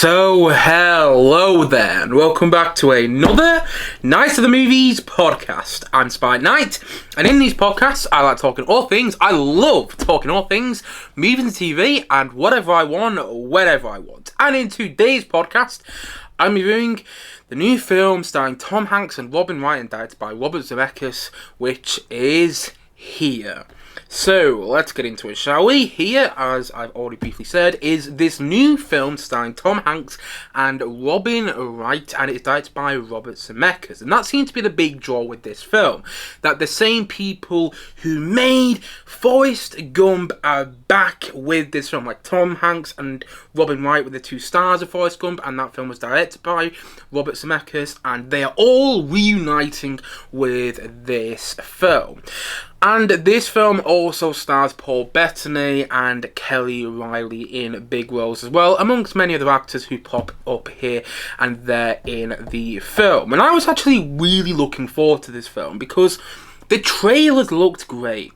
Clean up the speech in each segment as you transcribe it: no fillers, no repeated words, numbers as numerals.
So, hello there, and welcome back to another Night of the Movies podcast. I'm Spy Knight, and in these podcasts, I like talking all things. I love talking all things, movies and TV, and whatever I want, whenever I want. And in today's podcast, I'm reviewing the new film starring Tom Hanks and Robin Wright and directed by Robert Zemeckis, which is here. So, let's get into it, shall we? Here, as I've already briefly said, is this new film starring Tom Hanks and Robin Wright, and it's directed by Robert Zemeckis. And that seems to be the big draw with this film, that the same people who made Forrest, Gump are back with this film. Like Tom Hanks and Robin Wright were the two stars of Forrest Gump, and that film was directed by Robert Zemeckis, and they are all reuniting with this film. And this film also stars Paul Bettany and Kelly Riley in big roles as well, amongst many other actors who pop up here and there in the film. And I was actually really looking forward to this film because the trailers looked great.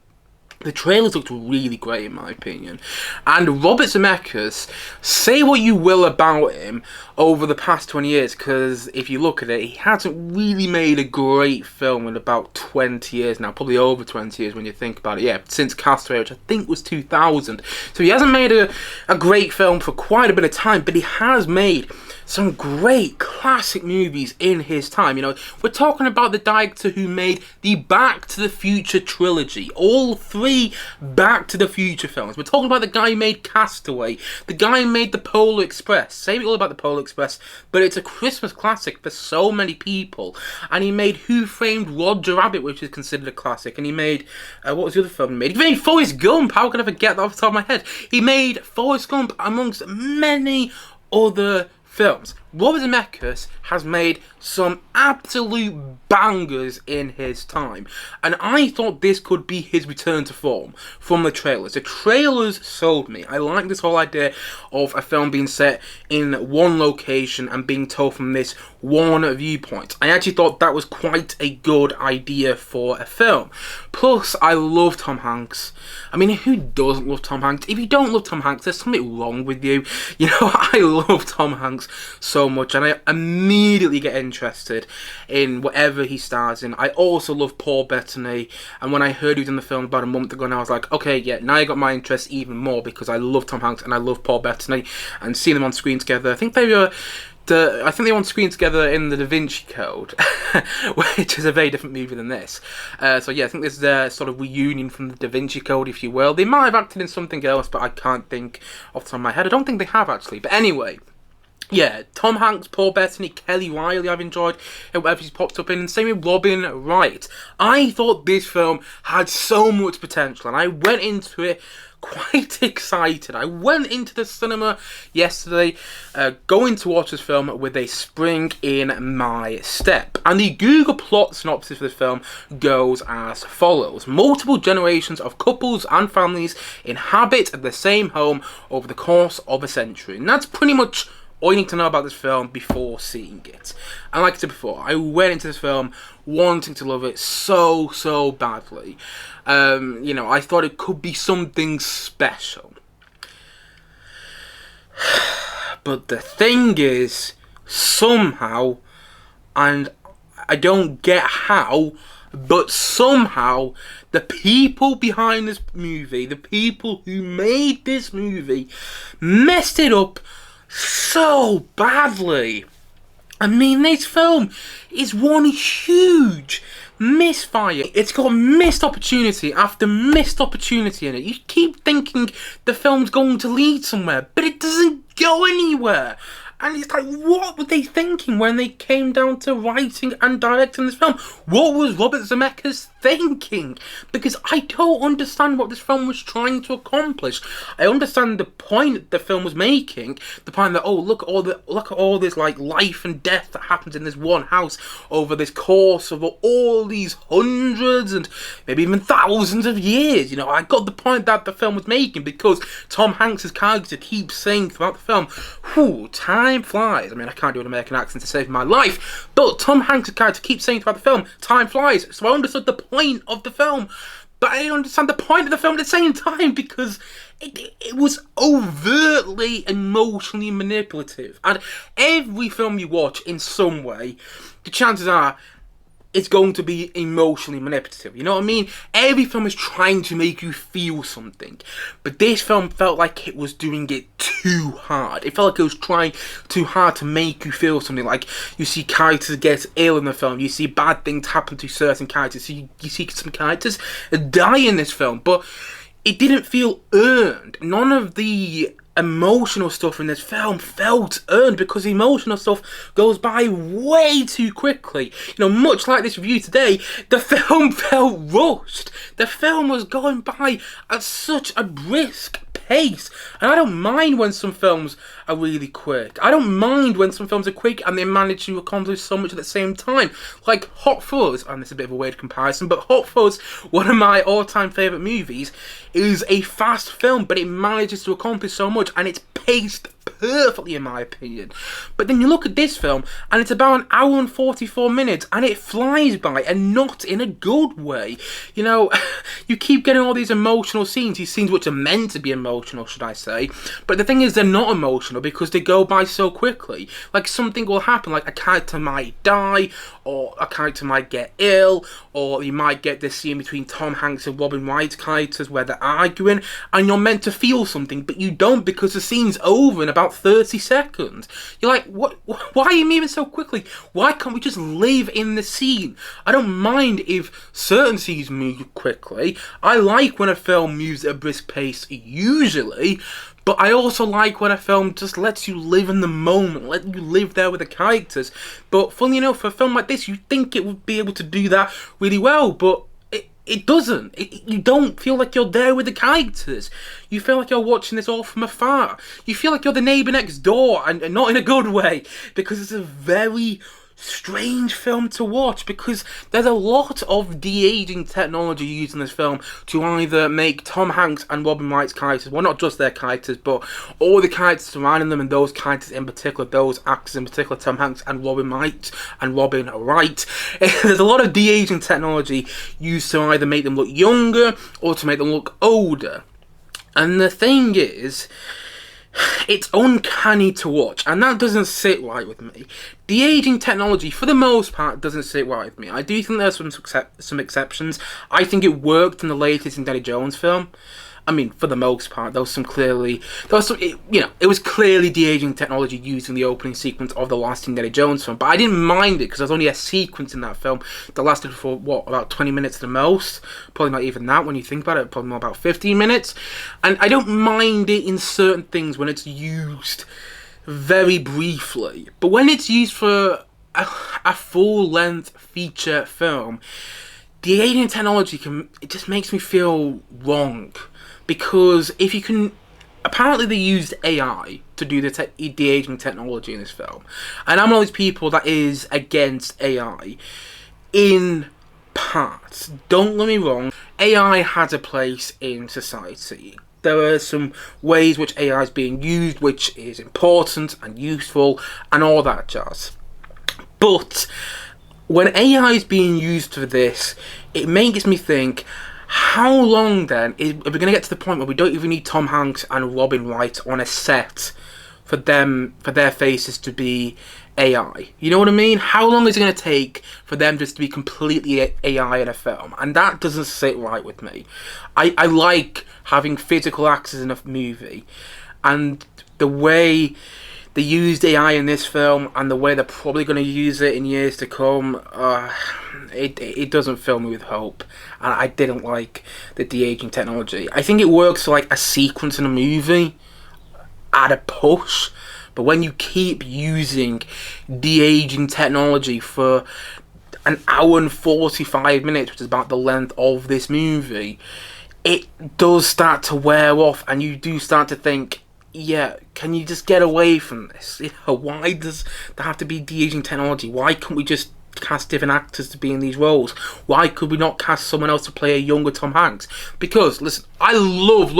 The trailers looked really great in my opinion. And Robert Zemeckis, say what you will about him over the past 20 years, because if you look at it, he hasn't really made a great film in about 20 years now. Probably over 20 years when you think about it. Yeah, since Castaway, which I think was 2000. So he hasn't made a great film for quite a bit of time, but he has made some great classic movies in his time. You know, we're talking about the director who made the Back to the Future trilogy. All three Back to the Future films. We're talking about the guy who made Castaway, the guy who made The Polar Express. Say it all about The Polar Express, but it's a Christmas classic for so many people. And he made Who Framed Roger Rabbit, which is considered a classic. And he made, what was the other film he made? He made Forrest Gump. How could I forget that off the top of my head? He made Forrest Gump amongst many other films. Robert Zemeckis has made some absolute bangers in his time, and I thought this could be his return to form from the trailers. The trailers sold me. I like this whole idea of a film being set in one location and being told from this one viewpoint. I actually thought that was quite a good idea for a film. Plus, I love Tom Hanks. I mean, who doesn't love Tom Hanks? If you don't love Tom Hanks, there's something wrong with you. You know, I love Tom Hanks so much, and I immediately get interested in whatever he stars in. I also love Paul Bettany, and when I heard he was in the film about a month ago, and I was like, okay, yeah, now I got my interest even more because I love Tom Hanks and I love Paul Bettany, and seeing them on screen together. I think they were on screen together in the Da Vinci Code, which is a very different movie than this. So yeah, I think this is their sort of reunion from the Da Vinci Code, if you will. They might have acted in something else, but I can't think off the top of my head. I don't think they have actually. But anyway, yeah, Tom Hanks, Paul Bettany, Kelly Riley I've enjoyed whatever he's popped up in, and same with Robin Wright. I thought this film had so much potential, and I went into it quite excited. I went into the cinema yesterday going to watch this film with a spring in my step. And the Google plot synopsis for this film goes as follows. Multiple generations of couples and families inhabit the same home over the course of a century. And that's pretty much all you need to know about this film before seeing it. And like I said before, I went into this film wanting to love it so badly. You know, I thought it could be something special. But the thing is, somehow, and I don't get how, but somehow the people behind this movie, the people who made this movie, messed it up so badly. I mean, this film is one huge misfire. It's got missed opportunity after missed opportunity in it. You keep thinking the film's going to lead somewhere, but it doesn't go anywhere. And it's like, what were they thinking when they came down to writing and directing this film? What was Robert Zemeckis thinking? Because I don't understand what this film was trying to accomplish. I understand the point the film was making, the point that, oh, look at all this like life and death that happens in this one house over this course of all these hundreds and maybe even thousands of years. You know, I got the point that the film was making because Tom Hanks' character keeps saying throughout the film, whew, time flies. I mean, I can't do an American accent to save my life, but Tom Hanks' character keeps saying throughout the film, time flies. So I understood the point of the film. but I didn't understand the point of the film at the same time, because it was overtly emotionally manipulative. And every film you watch in some way, the chances are it's going to be emotionally manipulative. You know what I mean? Every film is trying to make you feel something. But this film felt like it was doing it too hard. It felt like it was trying too hard to make you feel something. Like, you see characters get ill in the film. You see bad things happen to certain characters. So you see some characters die in this film. But it didn't feel earned. None of the emotional stuff in this film felt earned, because the emotional stuff goes by way too quickly. You know, much like this review today, the film felt rushed. The film was going by at such a brisk pace, and I don't mind when some films are really quick. I don't mind when some films are quick and they manage to accomplish so much at the same time. Like Hot Fuzz, and this is a bit of a weird comparison, but Hot Fuzz, one of my all-time favourite movies, is a fast film, but it manages to accomplish so much, and it's paced perfectly in my opinion. But then you look at this film and it's about an hour and 44 minutes and it flies by, and not in a good way. You know, you keep getting all these emotional scenes, these scenes which are meant to be emotional, should I say, but the thing is, they're not emotional because they go by so quickly. Like, something will happen, like a character might die, or a character might get ill, or you might get this scene between Tom Hanks and Robin Wright's characters where they're arguing, and you're meant to feel something, but you don't, because the scene's over in about 30 seconds. You're like, what? Why are you moving so quickly? Why can't we just live in the scene? I don't mind if certain scenes move quickly. I like when a film moves at a brisk pace, usually, but I also like when a film just lets you live in the moment, let you live there with the characters. But funnily enough, for a film like this, you'd think it would be able to do that really well, but it doesn't. You don't feel like you're there with the characters. You feel like you're watching this all from afar. You feel like you're the neighbour next door, and not in a good way, because it's a very strange film to watch, because there's a lot of de-aging technology used in this film to either make Tom Hanks and Robin Wright's characters, well, not just their characters, but all the characters surrounding them, and those characters in particular, those actors in particular, Tom Hanks and Robin Wright. There's a lot of de-aging technology used to either make them look younger or to make them look older. And the thing is, it's uncanny to watch, and that doesn't sit right with me. The aging technology, for the most part, doesn't sit right with me. I do think there's some exceptions. I think it worked in the latest Indiana Jones film. I mean, for the most part, it was clearly de-aging technology used in the opening sequence of the last Indiana Jones film, but I didn't mind it because there's only a sequence in that film that lasted for, about 20 minutes at the most? Probably not even that when you think about it, probably more about 15 minutes. And I don't mind it in certain things when it's used very briefly, but when it's used for a full-length feature film, the aging technology it just makes me feel wrong. Because if you can, apparently they used AI to do the de-aging technology in this film, and I'm one of those people that is against AI in parts. Don't get me wrong, AI has a place in society. There are some ways which AI is being used which is important and useful and all that jazz. But when AI is being used for this, it makes me think, how long then are we going to get to the point where we don't even need Tom Hanks and Robin Wright on a set for their faces to be AI? You know what I mean? How long is it going to take for them just to be completely AI in a film? And that doesn't sit right with me. I like having physical actors in a movie, and the way they used AI in this film and the way they're probably going to use it in years to come, it doesn't fill me with hope. And I didn't like the de-aging technology. I think it works for like a sequence in a movie at a push, but when you keep using de-aging technology for an hour and 45 minutes, which is about the length of this movie, it does start to wear off, and you do start to think, yeah, can you just get away from this? You know, why does there have to be de-aging technology? Why can't we just cast different actors to be in these roles? Why could we not cast someone else to play a younger Tom Hanks? Because, listen, I love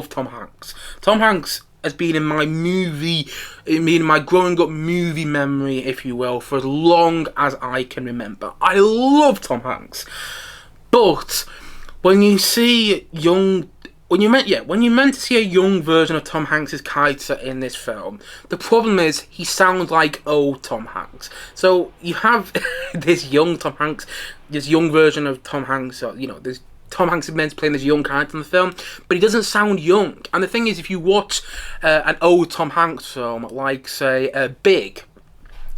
Tom Hanks. Tom Hanks has been in my growing up movie memory, if you will, for as long as I can remember. I love Tom Hanks. But when you see when you're meant to see a young version of Tom Hanks' character in this film, the problem is he sounds like old Tom Hanks. So you have this young Tom Hanks, this young version of Tom Hanks, this Tom Hanks is meant to play this young character in the film, but he doesn't sound young. And the thing is, if you watch an old Tom Hanks film, like, say, Big,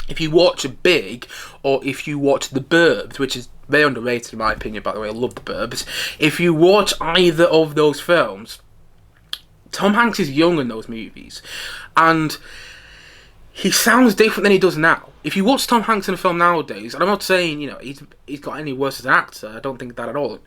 if you watch Big, or if you watch The Burbs, which is very underrated in my opinion, by the way, I love The Burbs. If you watch either of those films, Tom Hanks is young in those movies, and he sounds different than he does now. If you watch Tom Hanks in a film nowadays, and I'm not saying, he's got any worse as an actor, I don't think that at all.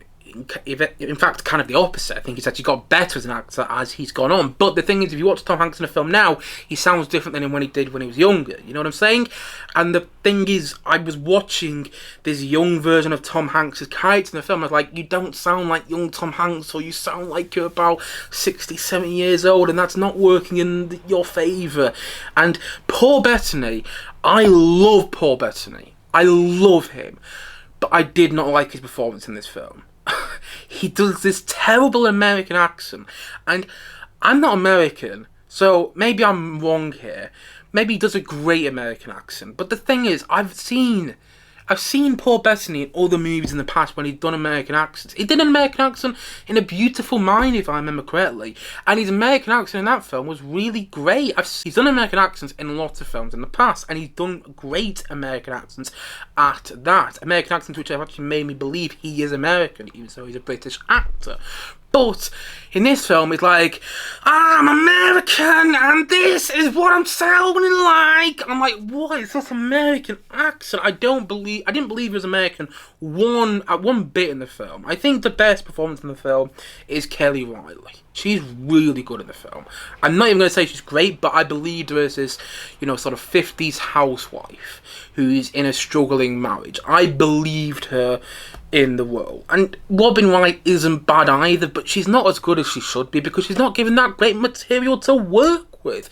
In fact, kind of the opposite. I think he's actually got better as an actor as he's gone on. But the thing is, if you watch Tom Hanks in a film now, he sounds different than when he did when he was younger. You know what I'm saying? And the thing is, I was watching this young version of Tom Hanks' character in the film. I was like, you don't sound like young Tom Hanks, or you sound like you're about 60, 70 years old, and that's not working in your favour. And Paul Bettany, I love Paul Bettany. I love him. But I did not like his performance in this film. He does this terrible American accent, and I'm not American, so maybe I'm wrong here. Maybe he does a great American accent, but the thing is, I've seen Paul Bettany in other movies in the past when he'd done American accents. He did an American accent in A Beautiful Mind, if I remember correctly, and his American accent in that film was really great. He's done American accents in lots of films in the past, and he's done great American accents at that. American accents which have actually made me believe he is American, even though he's a British actor. But in this film, it's like, I'm American, and this is what I'm sounding like. I'm like, what is this American accent? I didn't believe he was American one bit in the film. I think the best performance in the film is Kelly Riley. She's really good in the film. I'm not even going to say she's great, but I believe there is this, sort of 50s housewife who's in a struggling marriage. I believed her in the role. And Robin Wright isn't bad either, but she's not as good as she should be because she's not given that great material to work with.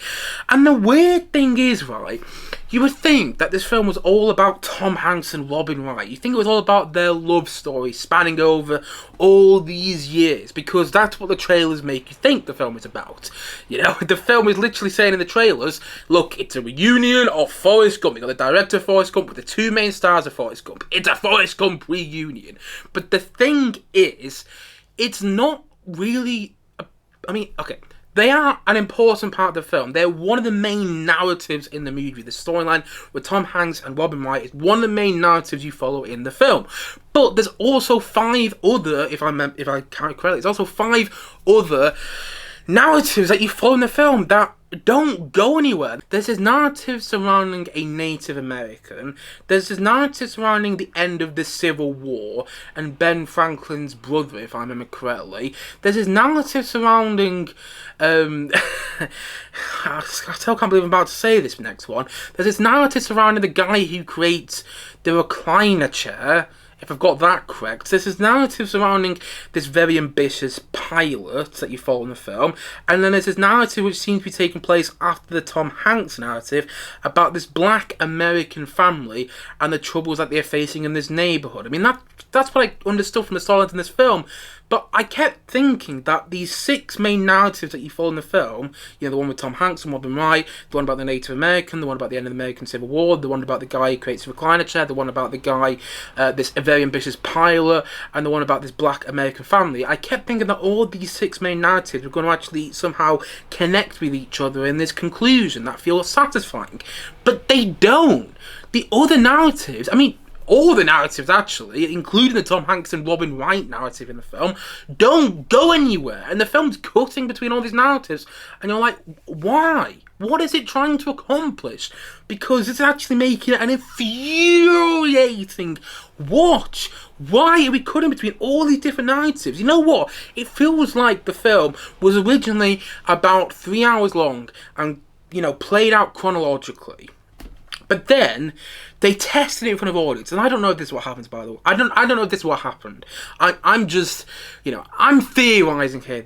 And the weird thing is, right, you would think that this film was all about Tom Hanks and Robin Wright. You think it was all about their love story spanning over all these years, because that's what the trailers make you think the film is about. The film is literally saying in the trailers, look, it's a reunion of Forrest Gump. You got the director of Forrest Gump with the two main stars of Forrest Gump. It's a Forrest Gump reunion. But the thing is, it's not really... They are an important part of the film. They're one of the main narratives in the movie. The storyline with Tom Hanks and Robin Wright is one of the main narratives you follow in the film. But there's also 5 other, if I count correctly, there's also 5 other narratives that you follow in the film that don't go anywhere. There's this narrative surrounding a Native American. There's this narrative surrounding the end of the Civil War and Ben Franklin's brother, if I remember correctly. There's this narrative surrounding... I still can't believe I'm about to say this next one. There's this narrative surrounding the guy who creates the recliner chair, if I've got that correct. There's this narrative surrounding this very ambitious pilot that you follow in the film, and then there's this narrative which seems to be taking place after the Tom Hanks narrative about this black American family and the troubles that they're facing in this neighbourhood. I mean, that's what I understood from the storylines in this film, but I kept thinking that these 6 main narratives that you follow in the film, the one with Tom Hanks and Robin Wright, the one about the Native American, the one about the end of the American Civil War, the one about the guy who creates a recliner chair, the one about the guy, this very ambitious pilot, and the one about this black American family. I kept thinking that all these 6 main narratives were going to actually somehow connect with each other in this conclusion that feels satisfying. But they don't. The other narratives, all the narratives actually, including the Tom Hanks and Robin Wright narrative in the film, don't go anywhere. And the film's cutting between all these narratives. And you're like, why? What is it trying to accomplish? Because it's actually making it an infuriating watch. Why are we cutting between all these different narratives? You know what? It feels like the film was originally about 3 hours long and, played out chronologically. But then they tested it in front of audience, and I don't know if this is what happens. By the way, I don't know if this is what happened. I'm just, I'm theorising here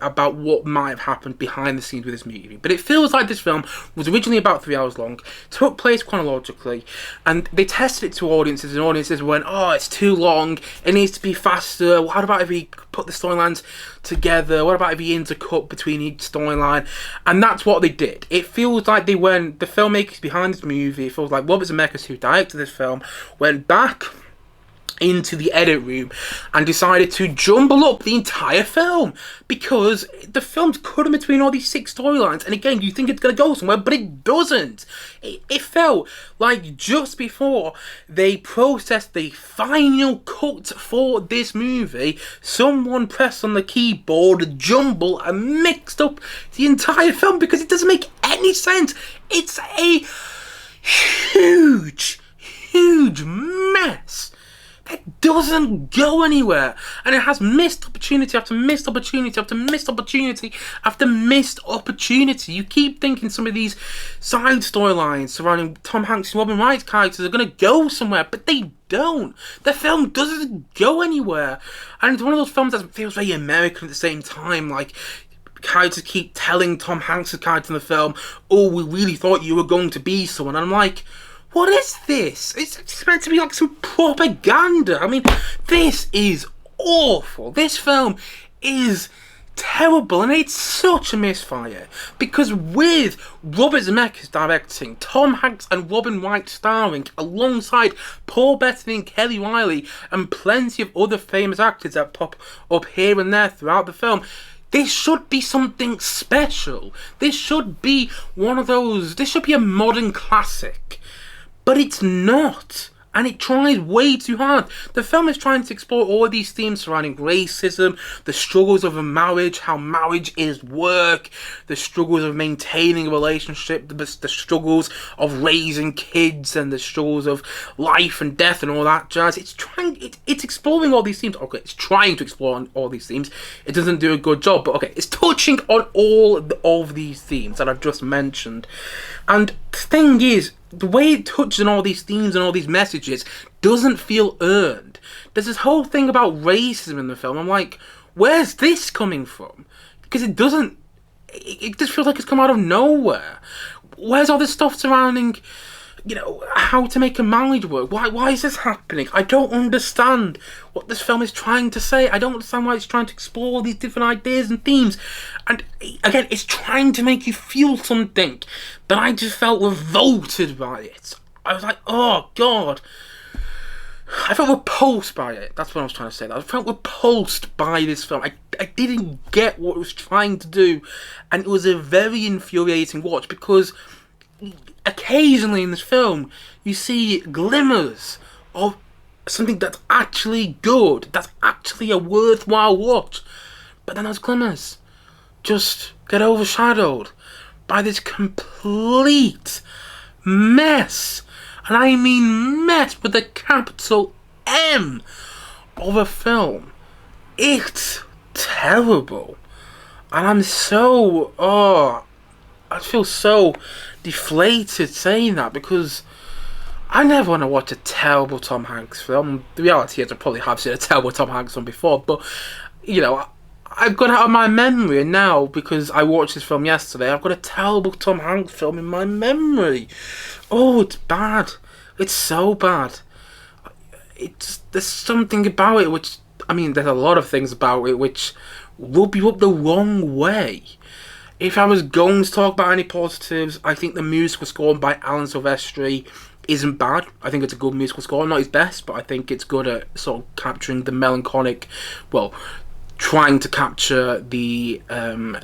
about what might have happened behind the scenes with this movie. But it feels like this film was originally about 3 hours long, took place chronologically, and they tested it to audiences, and audiences went, oh, it's too long, it needs to be faster, how about if we put the storylines together? What about if he intercut between each storyline? And that's what they did. It feels like the filmmakers behind this movie, it feels like Robert Zemeckis, who directed this film, went back into the edit room and decided to jumble up the entire film, because the film's cut in between all these 6 storylines, and again, you think it's going to go somewhere, but it doesn't. It felt like just before they processed the final cut for this movie, someone pressed on the keyboard, jumble, and mixed up the entire film, because it doesn't make any sense. It's a huge mess. It doesn't go anywhere, and it has missed opportunity after missed opportunity after missed opportunity after missed opportunity. You keep thinking some of these side storylines surrounding Tom Hanks and Robin Wright's characters are going to go somewhere, but they don't. The film doesn't go anywhere, and it's one of those films that feels very American at the same time. Like, characters keep telling Tom Hanks' character in the film, "Oh, we really thought you were going to be someone," and I'm like, what is this? It's meant to be like some propaganda. I mean, this is awful. This film is terrible, and it's such a misfire, because with Robert Zemeckis directing, Tom Hanks and Robin Wright starring, alongside Paul Bettany and Kelly Riley, and plenty of other famous actors that pop up here and there throughout the film, this should be something special. This should be one of those, this should be a modern classic. But it's not, and it tries way too hard. The film is trying to explore all of these themes surrounding racism, the struggles of a marriage, how marriage is work, the struggles of maintaining a relationship, the struggles of raising kids, and the struggles of life and death and all that jazz. It's exploring all these themes. Okay, it's trying to explore all these themes. It doesn't do a good job, but okay, it's touching on all of these themes that I've just mentioned. And the thing is, the way it touches on all these themes and all these messages doesn't feel earned. There's this whole thing about racism in the film. I'm like, where's this coming from? Because it doesn't... It just feels like it's come out of nowhere. Where's all this stuff surrounding, how to make a marriage work? Why is this happening? I don't understand what this film is trying to say. I don't understand why it's trying to explore all these different ideas and themes. And again, it's trying to make you feel something, but I just felt revolted by it. I was like, oh God. I felt repulsed by it. That's what I was trying to say. I felt repulsed by this film. I didn't get what it was trying to do, and it was a very infuriating watch, because occasionally in this film you see glimmers of something that's actually good, that's actually a worthwhile watch, but then those glimmers just get overshadowed by this complete mess, and I mean mess with a capital M, of a film. It's terrible, and I feel so deflated saying that, because I never want to watch a terrible Tom Hanks film. The reality is I probably have seen a terrible Tom Hanks film before, but I've got it out of my memory, and now, because I watched this film yesterday, I've got a terrible Tom Hanks film in my memory. Oh, it's bad. It's so bad. There's something about it which, there's a lot of things about it which rub you up the wrong way. If I was going to talk about any positives, I think the musical score by Alan Silvestri isn't bad. I think it's a good musical score. Not his best, but I think it's good at sort of capturing the melancholic, trying to capture the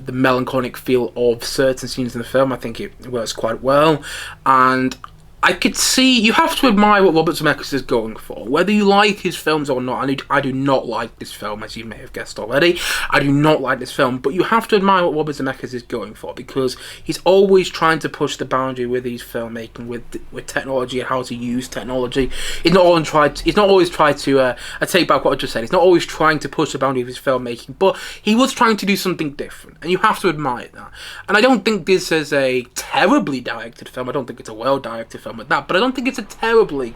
melancholic feel of certain scenes in the film. I think it works quite well, and I could see, you have to admire what Robert Zemeckis is going for. Whether you like his films or not, I do not like this film, as you may have guessed already. I do not like this film, but you have to admire what Robert Zemeckis is going for, because he's always trying to push the boundary with his filmmaking, with technology and how to use technology. He's not always tried to, I take back what I just said, he's not always trying to push the boundary of his filmmaking, but he was trying to do something different, and you have to admire that. And I don't think this is a terribly directed film. I don't think it's a well-directed film with that, but I don't think it's a terribly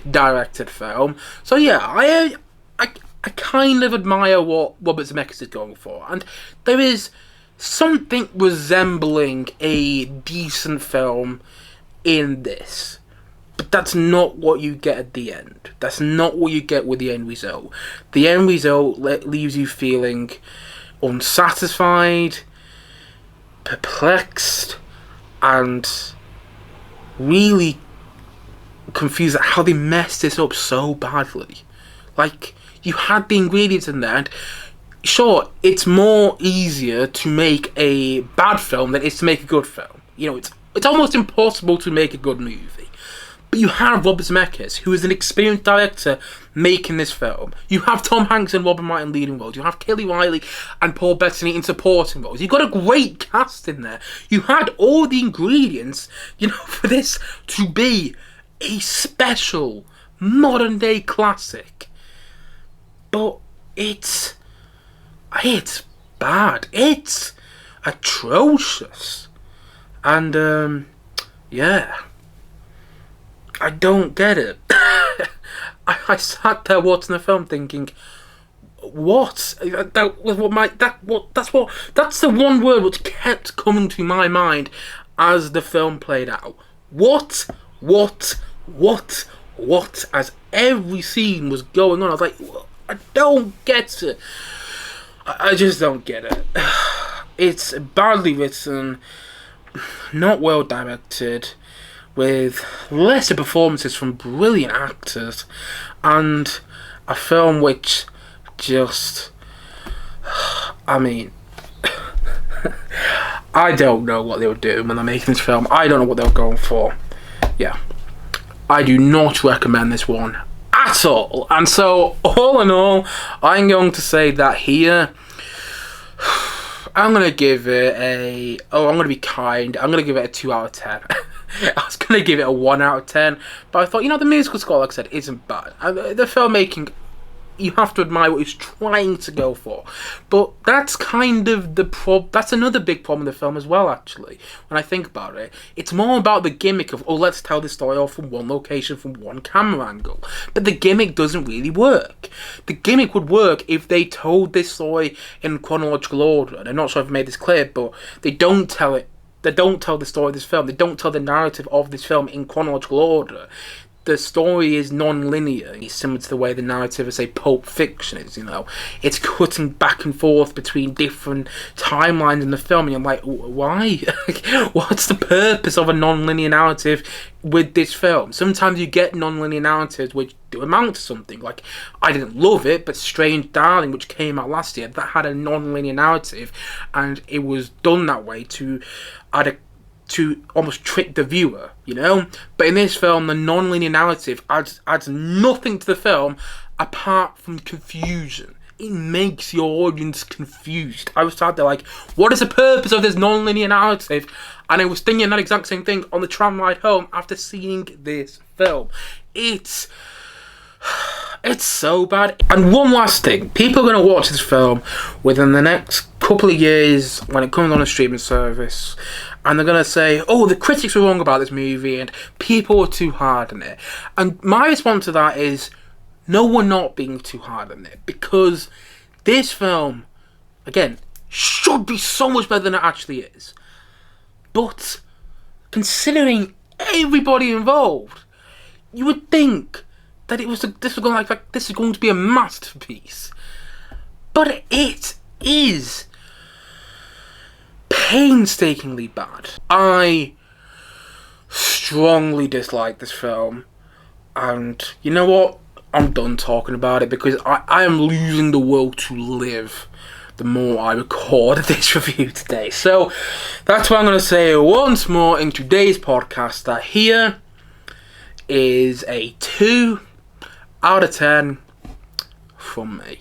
directed film. So yeah, I kind of admire what Robert Zemeckis is going for, and there is something resembling a decent film in this. But that's not what you get at the end. That's not what you get with the end result. The end result leaves you feeling unsatisfied, perplexed, and really confused at how they messed this up so badly. Like, you had the ingredients in there, and sure, it's more easier to make a bad film than it is to make a good film. You know, it's almost impossible to make a good movie. But you have Robert Zemeckis, who is an experienced director, making this film. You have Tom Hanks and Robin Wright in leading roles. You have Kelly Reilly and Paul Bettany in supporting roles. You've got a great cast in there. You had all the ingredients, you know, for this to be a special, modern-day classic. But it's bad. It's atrocious. And, yeah. I don't get it. I sat there watching the film thinking, what? That's the one word which kept coming to my mind as the film played out. What? As every scene was going on, I was like, I don't get it. I just don't get it. It's badly written, not well directed, with lesser performances from brilliant actors, and a film which just, I mean, I don't know what they were doing when they're making this film. I don't know what they were going for. Yeah, I do not recommend this one at all. And so, all in all, I'm going to say that here, I'm going to give it I'm going to be kind, I'm going to give it a 2 out of 10. I was going to give it a 1 out of 10, but I thought, you know, the musical score, like I said, isn't bad. The filmmaking, you have to admire what he's trying to go for. But that's kind of that's another big problem with the film as well, actually, when I think about it. It's more about the gimmick of, let's tell this story off from one location, from one camera angle. But the gimmick doesn't really work. The gimmick would work if they told this story in chronological order. And I'm not sure if I've made this clear, but they don't tell it. They don't tell the story of this film. They don't tell the narrative of this film in chronological order. The story is non-linear. It's similar to the way the narrative of, say, Pulp Fiction is, you know. It's cutting back and forth between different timelines in the film, and you're like, why? What's the purpose of a non-linear narrative with this film? Sometimes you get non-linear narratives which do amount to something. Like, I didn't love it, but Strange Darling, which came out last year, that had a non-linear narrative, and it was done that way to almost trick the viewer, you know? But in this film, the non-linear narrative adds nothing to the film apart from confusion. It makes your audience confused. I was sat there like, what is the purpose of this non-linear narrative? And I was thinking that exact same thing on the tram ride home after seeing this film. It's so bad. And one last thing, people are going to watch this film within the next couple of years when it comes on a streaming service, and they're going to say, the critics were wrong about this movie and people were too hard on it. And my response to that is, no, we're not being too hard on it, because this film, again, should be so much better than it actually is. But considering everybody involved, you would think that this is going to be a masterpiece. But it is painstakingly bad. I strongly dislike this film, and you know what? I'm done talking about it, because I am losing the will to live the more I record this review today. So that's what I'm going to say once more in today's podcast, that here is a 2 out of 10 from me.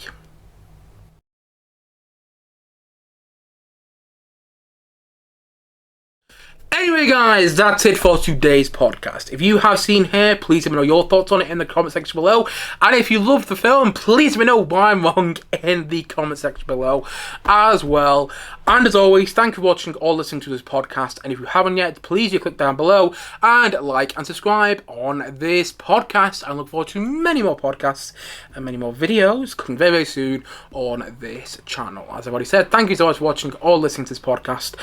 Anyway, guys, that's it for today's podcast. If you have seen here, please let me know your thoughts on it in the comment section below. And if you love the film, please let me know why I'm wrong in the comment section below as well. And as always, thank you for watching or listening to this podcast. And if you haven't yet, please do click down below and like and subscribe on this podcast. I look forward to many more podcasts and many more videos coming very, very soon on this channel. As I've already said, thank you so much for watching or listening to this podcast.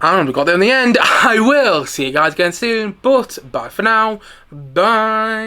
And we got there in the end. I will see you guys again soon. But bye for now. Bye.